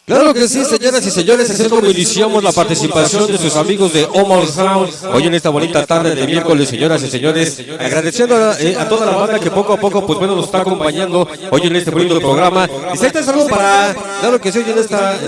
Claro que sí, señoras y señores, así es como iniciamos la participación de sus amigos de Omar Sound hoy en esta bonita tarde de miércoles, señoras y señores, agradeciendo a toda la banda que poco a poco, pues bueno, nos está acompañando hoy en este bonito programa. Dice, ahí está el saludo para, claro que sí, hoy en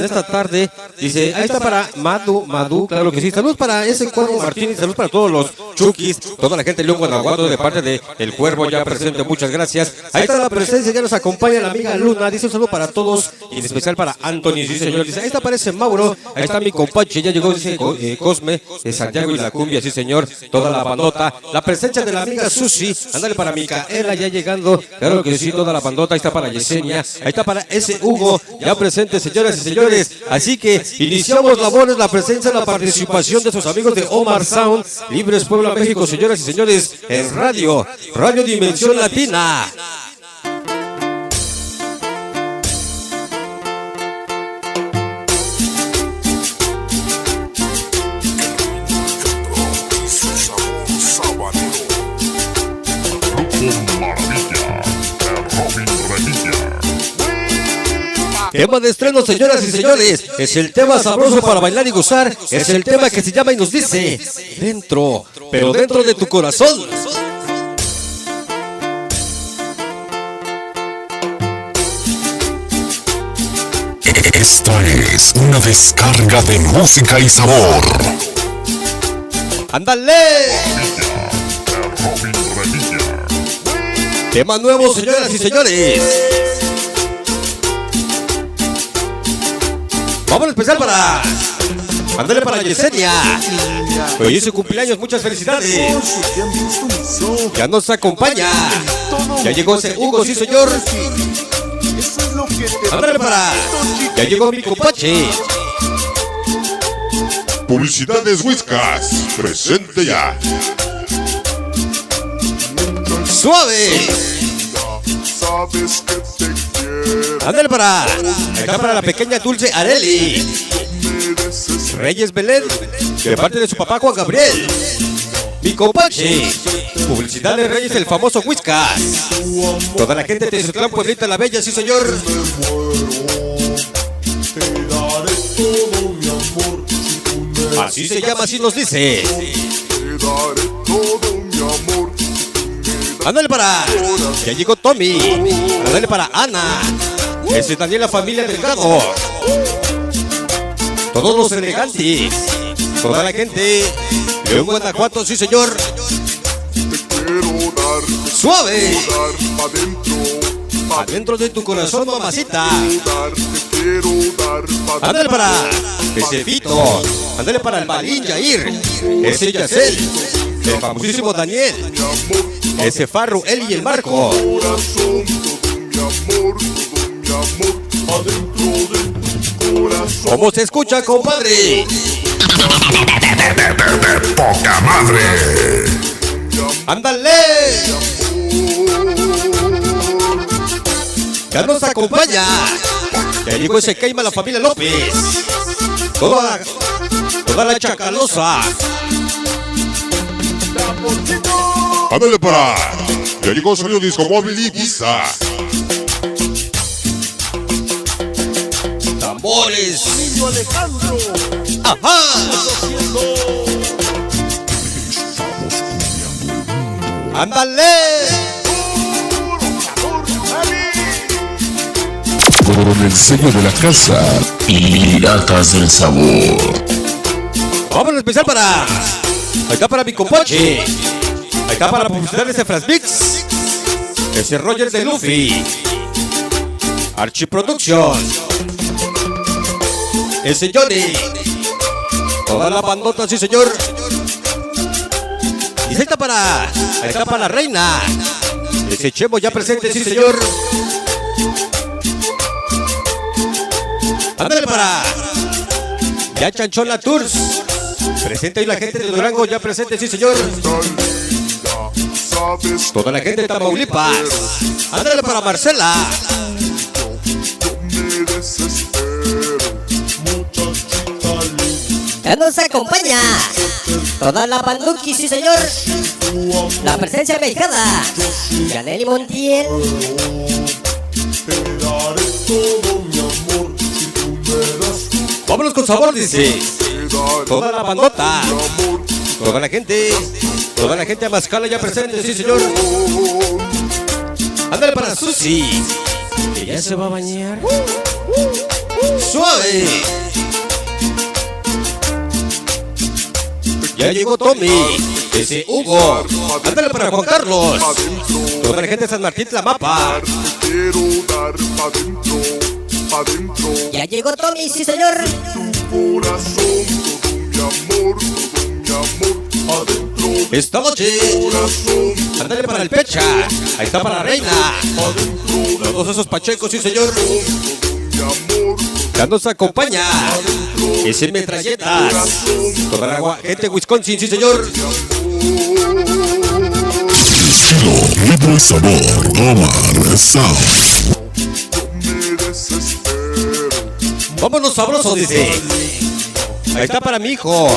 esta tarde, dice, ahí está para Madu, claro que sí, saludos para ese Cuervo Martínez, saludos para todos los Chukis, toda la gente de León Guanajuato de parte de El Cuervo ya presente, muchas gracias. Ahí está la presencia, ya nos acompaña la amiga Luna, dice un saludo para todos y en especial para Anthony. Sí, señor, dice, ahí está, aparece Mauro, ahí está mi compache, ya llegó, dice Cosme, Santiago y la cumbia, sí señor, toda la bandota, la presencia de la amiga Susi, ándale para Micaela ya llegando, claro que sí, toda la bandota, ahí está para Yesenia, ahí está para ese Hugo, ya presente, señoras y señores, así que iniciamos labores, la presencia, la participación de sus amigos de Omar Sound, Libres Puebla, México, señoras y señores, en Radio Dimensión Latina. Tema de estreno, señoras y señores, es el tema sabroso para bailar y gozar, es el tema que se llama y nos dice, dentro, pero dentro de tu corazón. Esta es una descarga de música y sabor. ¡Ándale! Tema nuevo, señoras y señores. Vamos a empezar para... Ándale para Yesenia. Hoy es su cumpleaños, muchas felicidades. Ya nos acompaña. Ya llegó ese Hugo, sí señor. Ándale para... Ya llegó mi compache. Publicidades Whiskas, presente ya. Suave. Ándale para... Acá para la pequeña Dulce Areli. Reyes Belén, de parte de su papá Juan Gabriel. Mi compache. Publicidad de Reyes, el famoso Whiskas. Toda la gente de Tezutlán, Pueblita la Bella, sí señor. Así se llama, así nos dice. Ándale para... Ya llegó Tommy. Ándale para Ana. Ese es Daniel, la familia Delgado. Todos los elegantes. Toda la gente de Guanajuato, sí señor. Suave. Adentro de tu corazón, mamacita. Ándale para ese Fito. Ándale para el Balín Yair. Ese Yacel. El famosísimo Daniel. Ese Farru, él y el Marco. ¿Cómo se escucha, compadre? ¡Poca madre! ¡Ándale! Ya nos acompaña. Ya llegó ese Caima, la familia López. Toda la chacalosa. ¡Ándale para! Ya llegó Sonido Disco Móvil y Pizza. Tambores. ¡Ajá! ¡Ándale! Con el sello de la casa, Piratas del Sabor. Vamos a empezar para... Acá para mi compache. Acá para publicitar ese Frasmix. Ese Roger de Luffy. Archiproduction. Ese Johnny. Toda la bandota, sí señor. Y ahí está para la reina. Ese Chemo ya presente, sí señor. Ándale para... Ya Chanchola Tours. Presente ahí la gente de Durango, ya presente, sí señor. Toda la gente de Tamaulipas. Ándale para Marcela. Ya nos acompaña toda la Panduki, sí señor. La presencia mexicana, Yaneli Montiel. Vámonos con sabor, dice. Toda la bandota, toda la gente a Mascala ya presente, sí señor. Ándale para Susi, que ya se va a bañar. Suave. Ya llegó Tommy, ese Hugo. Ándale para Juan Carlos. Toda la gente de San Martín, la mapa. Ya llegó Tommy, sí señor. Esta noche, ándale para el Pecha. Ahí está para la Reina. Todos esos pachecos, sí señor. Ya nos acompaña ese Metralletas. Toda la gente de Wisconsin, sí señor. Estilo, ritmo y sabor, Omar Sound. Vámonos sabroso, dice. Ahí está para mi hijo.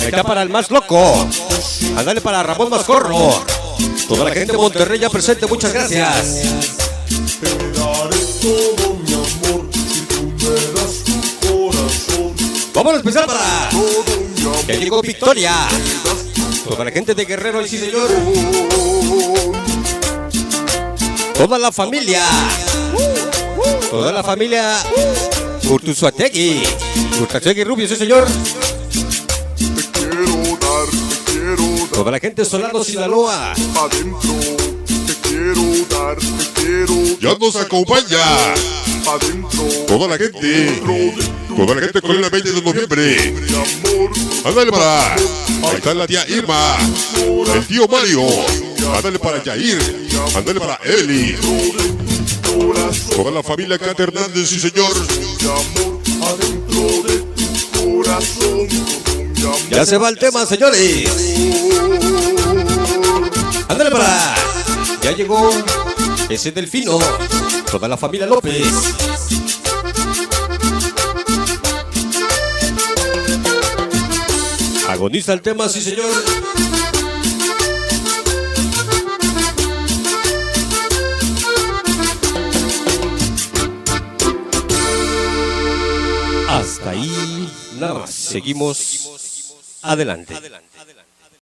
Ahí está para el más loco. Ándale para Ramón Mascorro. Toda la gente de Monterrey ya presente, muchas gracias. Vamos a empezar para... Ya llegó Victoria. Toda la gente de Guerrero, sí señor. Toda la familia. Toda la familia Urtuzuategui. Urtuzuategui Rubio, sí señor. Toda la gente de Solano, Sinaloa. Ya nos acompaña toda la gente con el 20 de noviembre. Ándale para, ahí está la tía Irma, el tío Mario. Ándale para Yair, ándale para Evelyn. Toda la familia Cate Hernández, sí señor. Ya se va el tema, señores. Ándale para, ya llegó ese Delfino. Toda la familia López. Agoniza el tema, sí señor. Hasta ahí, nada más. Seguimos adelante.